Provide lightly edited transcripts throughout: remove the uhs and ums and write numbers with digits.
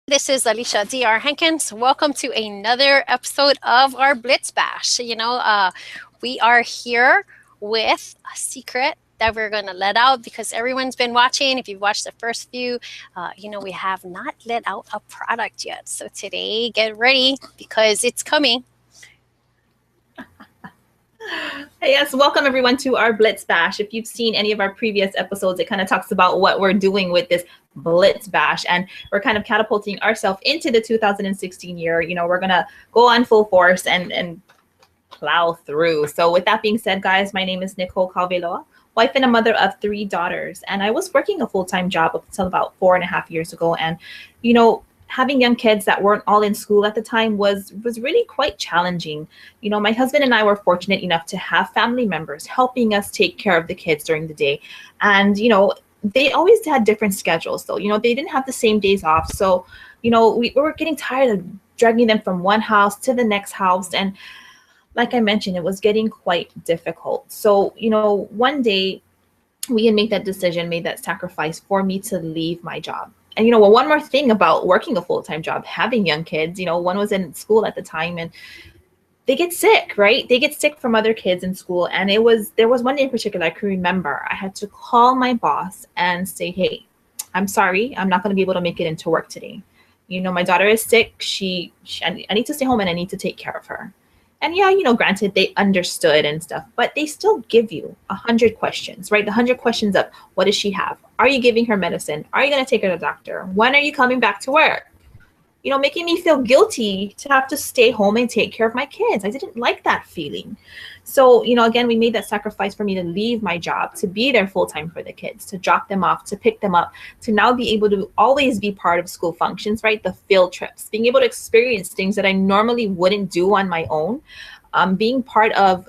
This is Alicia Dr. Hankins. Welcome to another episode of our Blitz Bash. We are here with a secret that we're going to let out because everyone's been watching. If you've watched the first few, we have not let out a product yet. So today, get ready because it's coming. Hey, yes, welcome everyone to our Blitz Bash. If you've seen any of our previous episodes, it kind of talks about what we're doing with this Blitz Bash, and we're kind of catapulting ourselves into the 2016 year. We're gonna go on full force and plow through. So with that being said, guys, my name is Nicole Kauweloa, wife and a mother of 3 daughters, and I was working a full-time job up until about 4.5 years ago. And having young kids that weren't all in school at the time was really quite challenging. My husband and I were fortunate enough to have family members helping us take care of the kids during the day. And, they always had different schedules, though. They didn't have the same days off. So, we were getting tired of dragging them from one house to the next house. And like I mentioned, it was getting quite difficult. So, one day we had made that sacrifice for me to leave my job. And, one more thing about working a full-time job, having young kids, one was in school at the time, and they get sick, right? They get sick from other kids in school. And there was one day in particular I can remember I had to call my boss and say, hey, I'm sorry, I'm not going to be able to make it into work today. My daughter is sick. I need to stay home and I need to take care of her. And yeah, granted, they understood and stuff, but they still give you 100 questions, right? The 100 questions of what does she have? Are you giving her medicine? Are you going to take her to the doctor? When are you coming back to work? Making me feel guilty to have to stay home and take care of my kids. I didn't like that feeling. So, again, we made that sacrifice for me to leave my job, to be there full time for the kids, to drop them off, to pick them up, to now be able to always be part of school functions, right? The field trips, being able to experience things that I normally wouldn't do on my own, being part of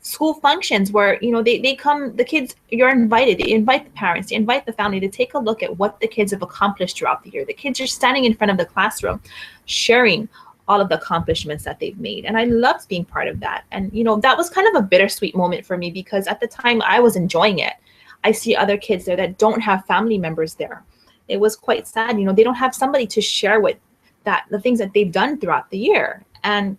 school functions where, they come, the kids, you're invited, they invite the parents, they invite the family to take a look at what the kids have accomplished throughout the year. The kids are standing in front of the classroom, sharing all of the accomplishments that they've made. And I loved being part of that. And, that was kind of a bittersweet moment for me because at the time I was enjoying it. I see other kids there that don't have family members there. It was quite sad. They don't have somebody to share with the things that they've done throughout the year. And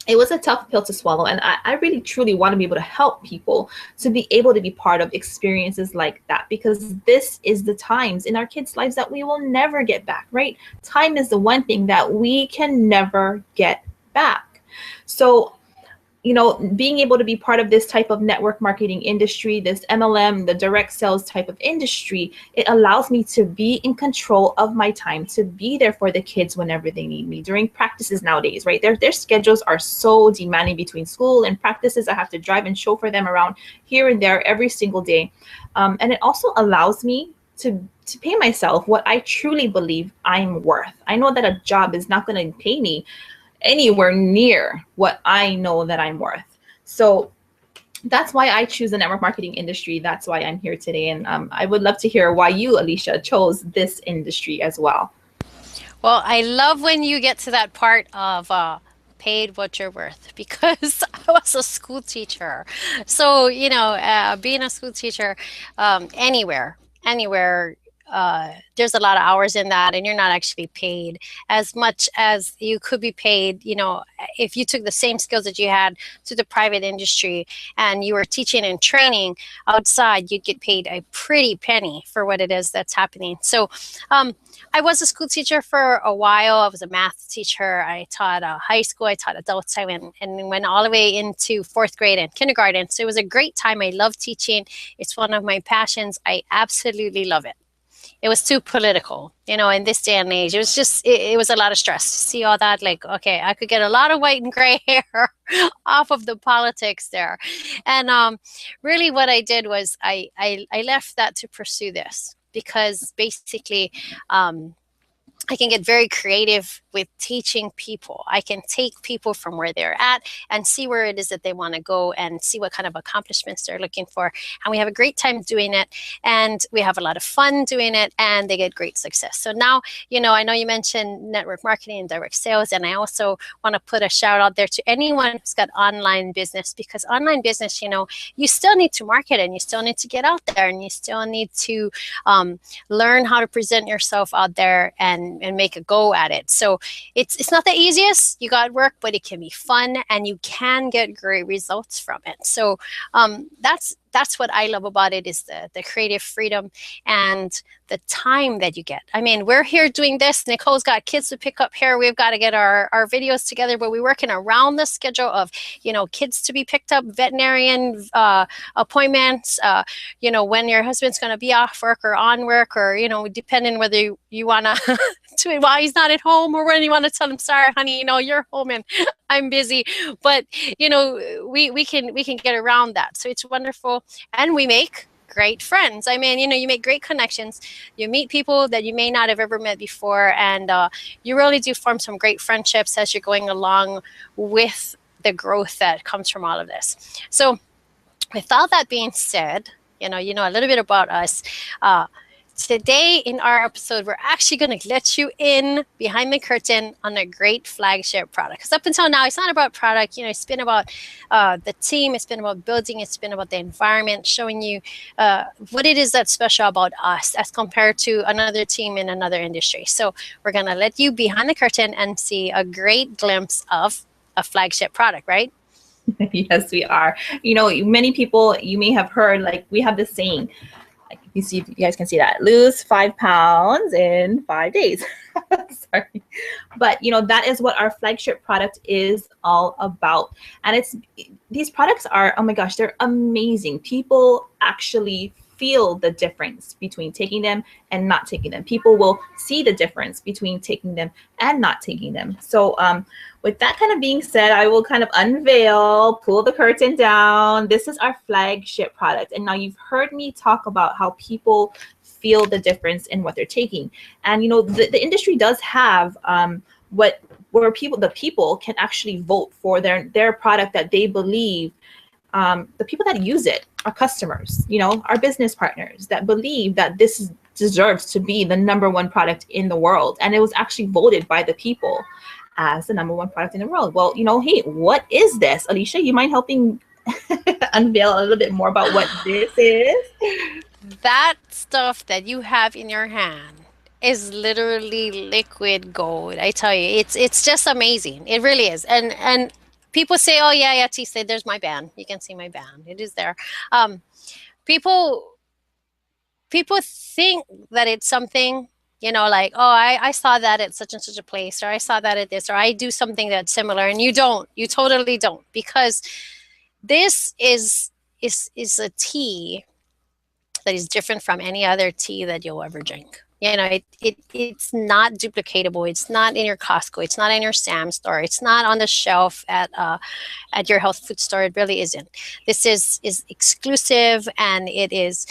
it was a tough pill to swallow. And I really, truly want to be able to help people to be able to be part of experiences like that, because this is the times in our kids' lives that we will never get back, right? Time is the one thing that we can never get back. So, being able to be part of this type of network marketing industry, this MLM, the direct sales type of industry, it allows me to be in control of my time, to be there for the kids whenever they need me during practices nowadays, right? Their schedules are so demanding between school and practices. I have to drive and chauffeur them around here and there every single day. And it also allows me to pay myself what I truly believe I'm worth. I know that a job is not going to pay me anywhere near what I know that I'm worth. So that's why I choose the network marketing industry. That's why I'm here today. And I would love to hear why you, Alicia, chose this industry as well. Well, I love when you get to that part of paid what you're worth because I was a school teacher. So, being a school teacher anywhere, there's a lot of hours in that, and you're not actually paid as much as you could be paid. If you took the same skills that you had to the private industry and you were teaching and training outside, you'd get paid a pretty penny for what it is that's happening. So I was a school teacher for a while. I was a math teacher. I taught high school. I taught adults. I went all the way into 4th grade and kindergarten. So it was a great time. I love teaching. It's one of my passions. I absolutely love it. It was too political, in this day and age. It was just, it was a lot of stress to see all that. Like, okay, I could get a lot of white and gray hair off of the politics there. And really what I did was I left that to pursue this because basically I can get very creative with teaching people. I can take people from where they're at and see where it is that they want to go and see what kind of accomplishments they're looking for. And we have a great time doing it, and we have a lot of fun doing it, and they get great success. So now, I know you mentioned network marketing and direct sales, and I also want to put a shout out there to anyone who's got online business, because online business, you still need to market and you still need to get out there and you still need to learn how to present yourself out there and and make a go at it. So it's not the easiest. You got work, but it can be fun, and you can get great results from it. So that's what I love about it, is the creative freedom and the time that you get. I mean, we're here doing this. Nicole's got kids to pick up here. We've got to get our videos together, but we're working around the schedule of, kids to be picked up, veterinarian appointments, when your husband's going to be off work or on work, or, depending whether you want to do it while he's not at home, or when you want to tell him, sorry, honey, you're home and I'm busy. But, we can get around that. So it's wonderful. And we make great friends. I mean, you make great connections. You meet people that you may not have ever met before. And you really do form some great friendships as you're going along with the growth that comes from all of this. So with all that being said, a little bit about us. Today in our episode, we're actually going to let you in behind the curtain on a great flagship product. Because up until now, it's not about product. It's been about the team. It's been about building. It's been about the environment, showing you what it is that's special about us as compared to another team in another industry. So we're going to let you behind the curtain and see a great glimpse of a flagship product, right? Yes, we are. Many people, you may have heard, like, we have this saying, like, if you guys can see that, lose 5 pounds in 5 days. Sorry. But, that is what our flagship product is all about. And these products are, oh my gosh, they're amazing. People actually feel the difference between taking them and not taking them. People will see the difference between taking them and not taking them. So with that kind of being said, I will kind of pull the curtain down. This is our flagship product. And now you've heard me talk about how people feel the difference in what they're taking. And, the industry does have where the people can actually vote for their product that they believe. The people that use it are customers, our business partners that believe that this deserves to be the #1 product in the world. And it was actually voted by the people as the #1 product in the world. Well, hey, what is this? Alicia, you mind helping unveil a little bit more about what this is? That stuff that you have in your hand is literally liquid gold. I tell you, it's just amazing. It really is. And people say, oh, yeah, T-Say, there's my band. You can see my band. It is there. People think that it's something, like, oh, I saw that at such and such a place, or I saw that at this, or I do something that's similar. And you don't. You totally don't. Because this is a tea that is different from any other tea that you'll ever drink. It's not duplicatable. It's not in your Costco. It's not in your Sam's store. It's not on the shelf at your health food store. It really isn't. This is exclusive, and it is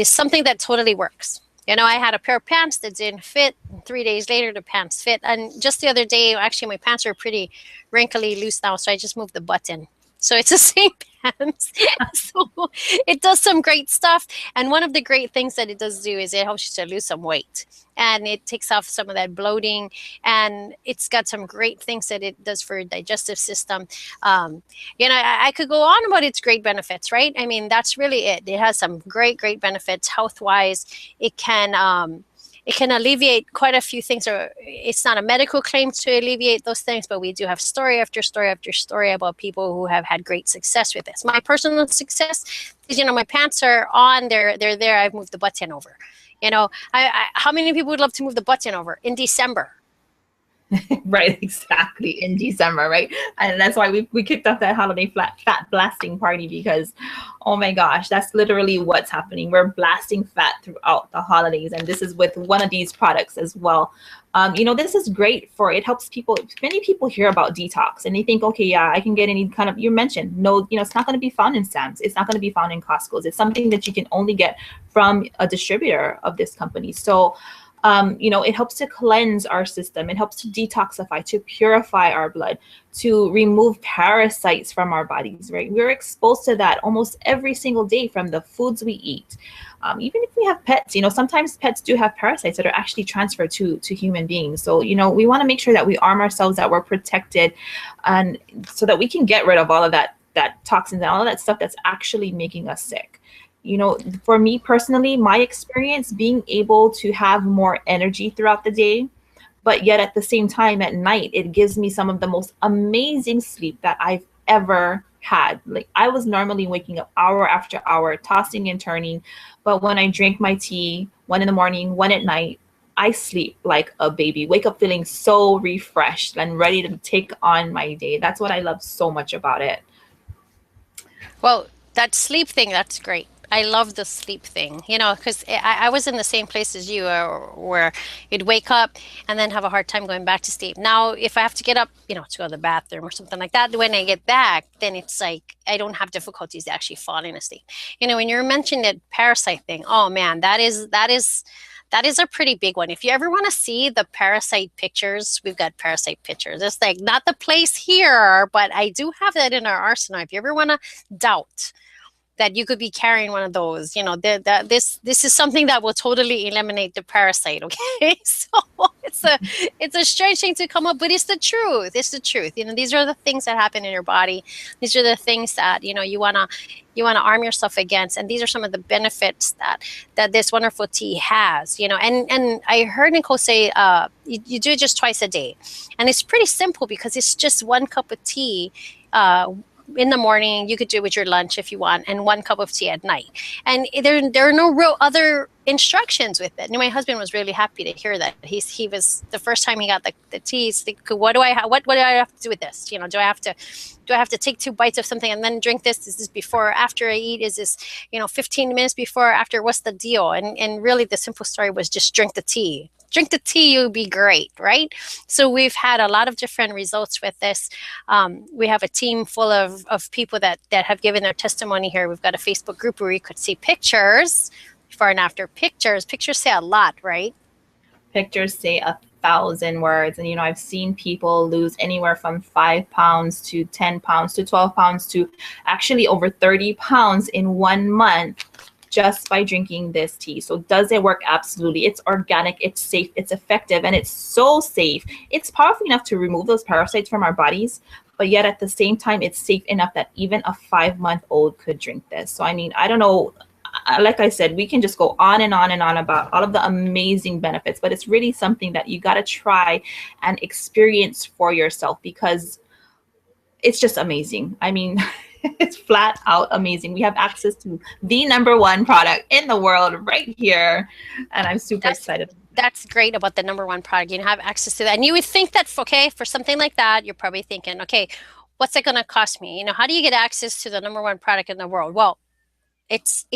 something that totally works. I had a pair of pants that didn't fit. 3 days later, the pants fit. And just the other day, actually, my pants are pretty wrinkly, loose now, so I just moved the button. So it's the same pants. So it does some great stuff. And one of the great things that it does do is it helps you to lose some weight. And it takes off some of that bloating. And it's got some great things that it does for your digestive system. I could go on about its great benefits, right? I mean, that's really it. It has some great, great benefits health-wise. It can alleviate quite a few things. Or it's not a medical claim to alleviate those things, but we do have story after story after story about people who have had great success with this. My personal success is, my pants are on, they're there. I've moved the button over. How many people would love to move the button over in December? Right, exactly, in December, right? And that's why we kicked off that holiday fat blasting party, because, oh my gosh, that's literally what's happening. We're blasting fat throughout the holidays, and this is with one of these products as well. This is great it helps people. Many people hear about detox and they think, okay, yeah, I can get any kind of, you mentioned, no, it's not going to be found in Sam's. It's not going to be found in Costco's. It's something that you can only get from a distributor of this company. So, it helps to cleanse our system. It helps to detoxify, to purify our blood, to remove parasites from our bodies, right? We're exposed to that almost every single day from the foods we eat. Even if we have pets, sometimes pets do have parasites that are actually transferred to human beings. So, we want to make sure that we arm ourselves, that we're protected, and so that we can get rid of all of that toxins and all of that stuff that's actually making us sick. For me personally, my experience, being able to have more energy throughout the day, but yet at the same time at night, it gives me some of the most amazing sleep that I've ever had. Like, I was normally waking up hour after hour, tossing and turning, but when I drink my tea, one in the morning, one at night, I sleep like a baby, wake up feeling so refreshed and ready to take on my day. That's what I love so much about it. Well, that sleep thing, that's great. I love the sleep thing, because I was in the same place as you, where you'd wake up and then have a hard time going back to sleep. Now, if I have to get up, to go to the bathroom or something like that, when I get back, then it's like I don't have difficulties actually falling asleep. When you mentioned that parasite thing, oh man, that is a pretty big one. If you ever want to see the parasite pictures, we've got parasite pictures. It's like not the place here, but I do have that in our arsenal. If you ever want to doubt that you could be carrying one of those, this is something that will totally eliminate the parasite. Okay, so it's a strange thing to come up, but it's the truth. It's the truth. These are the things that happen in your body. These are the things that you wanna arm yourself against, and these are some of the benefits that this wonderful tea has. And I heard Nicole say you do it just twice a day, and it's pretty simple because it's just 1 cup of tea. In the morning, you could do it with your lunch if you want, and 1 cup of tea at night. And there are no real other instructions with it. And my husband was really happy to hear that. He was, the first time he got the tea, he's like, what do I have to do with this? Do I have to take 2 bites of something and then drink this? Is this before or after I eat? Is this 15 minutes before or after? What's the deal? And really the simple story was just drink the tea. Drink the tea, you'll be great, right? So we've had a lot of different results with this. We have a team full of people that have given their testimony here. We've got a Facebook group where you could see pictures, before and after pictures. Pictures say a lot, right? Pictures say 1,000 words. And, I've seen people lose anywhere from 5 pounds to 10 pounds to 12 pounds to actually over 30 pounds in 1 month, just by drinking this tea. So does it work? Absolutely. It's organic, it's safe, it's effective, and it's so safe. It's powerful enough to remove those parasites from our bodies, but yet at the same time, it's safe enough that even a 5-month-old could drink this. So, I don't know, like I said, we can just go on and on and on about all of the amazing benefits, but it's really something that you got to try and experience for yourself, because it's just amazing. It's flat out amazing. We have access to the #1 product in the world right here, and I'm super excited. That's great about the #1 product. You have access to that, and you would think that for something like that, you're probably thinking, okay, what's it going to cost me? How do you get access to the #1 product in the world? Well, it's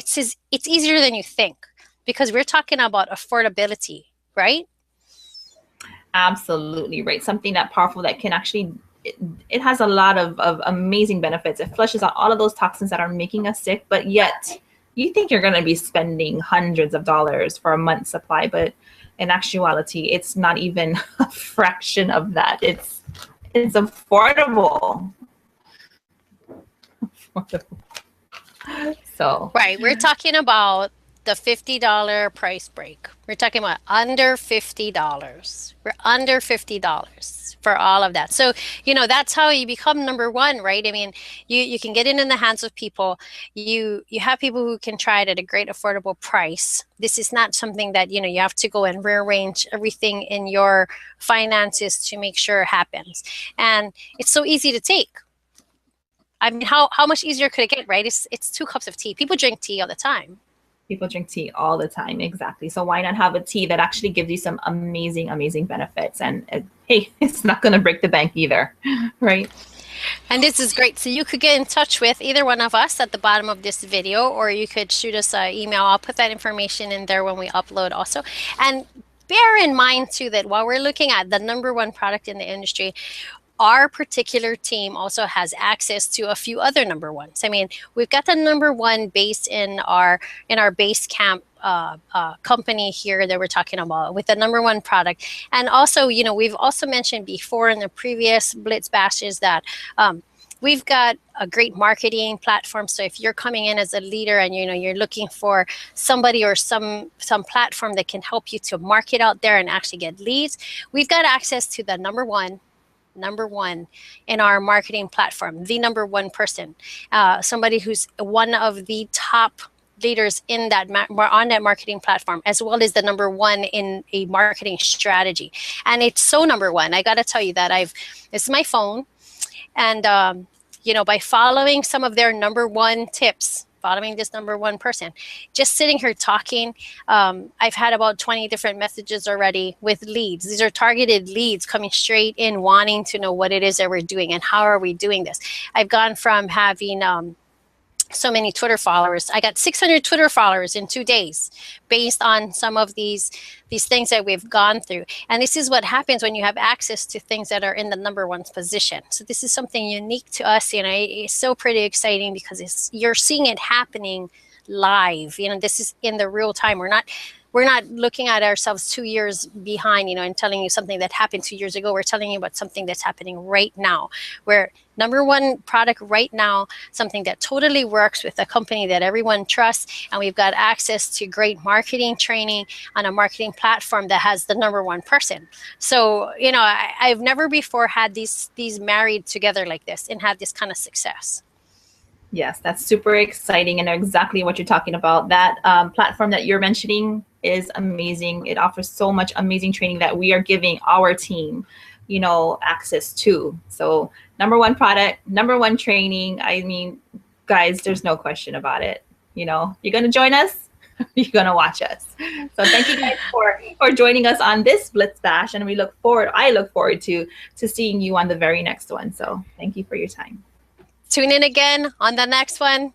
easier than you think, because we're talking about affordability, right? Absolutely right. Something that powerful that can actually. It has a lot of amazing benefits. It flushes out all of those toxins that are making us sick, but yet you think you're going to be spending hundreds of dollars for a month's supply, but in actuality, it's not even a fraction of that. It's affordable. So right, we're talking about the $50 price break. We're talking about under $50. We're under $50 for all of that. So, that's how you become #1, right? You can get it in the hands of people. You have people who can try it at a great affordable price. This is not something that, you have to go and rearrange everything in your finances to make sure it happens. And it's so easy to take. How much easier could it get, right? It's 2 cups of tea. People drink tea all the time. People drink tea all the time. Exactly. So why not have a tea that actually gives you some amazing, amazing benefits? And hey, it's not going to break the bank either, right? And this is great. So you could get in touch with either one of us at the bottom of this video, or you could shoot us an email. I'll put that information in there when we upload also. And bear in mind too that while we're looking at the #1 product in the industry, our particular team also has access to a few other #1s. We've got the #1 based in our base camp company here that we're talking about with the #1 product. And also, we've also mentioned before in the previous Blitz Bashes that we've got a great marketing platform. So if you're coming in as a leader and you're looking for somebody or some platform that can help you to market out there and actually get leads, we've got access to the #1 in our marketing platform, the #1 person, somebody who's one of the top leaders in that on that marketing platform, as well as the number one in a marketing strategy. And it's so number one. I got to tell you that it's my phone, and by following some of their number one tips, following this number one person, just sitting here talking, I've had about 20 different messages already with leads. These are targeted leads coming straight in, wanting to know what it is that we're doing and how are we doing this. I've gone from having so many Twitter followers. I got 600 Twitter followers in 2 days based on some of these things that we've gone through. And this is what happens when you have access to things that are in the number one position. So this is something unique to us. It's so pretty exciting because you're seeing it happening live. This is in the real time. We're not looking at ourselves 2 years behind, and telling you something that happened 2 years ago. We're telling you about something that's happening right now. We're number one product right now, something that totally works with a company that everyone trusts. And we've got access to great marketing training on a marketing platform that has the number one person. So, I've never before had these married together like this and had this kind of success. Yes, that's super exciting, and exactly what you're talking about. That platform that you're mentioning is amazing. It offers so much amazing training that we are giving our team, access to. So number one product, number one training. I mean, guys, there's no question about it. You're going to join us. You're going to watch us. So thank you guys for joining us on this Blitz Bash. And I look forward to seeing you on the very next one. So thank you for your time. Tune in again on the next one.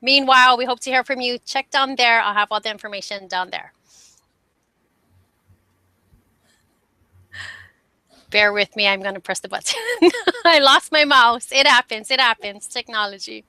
Meanwhile, we hope to hear from you. Check down there. I'll have all the information down there. Bear with me. I'm going to press the button. I lost my mouse. It happens. Technology.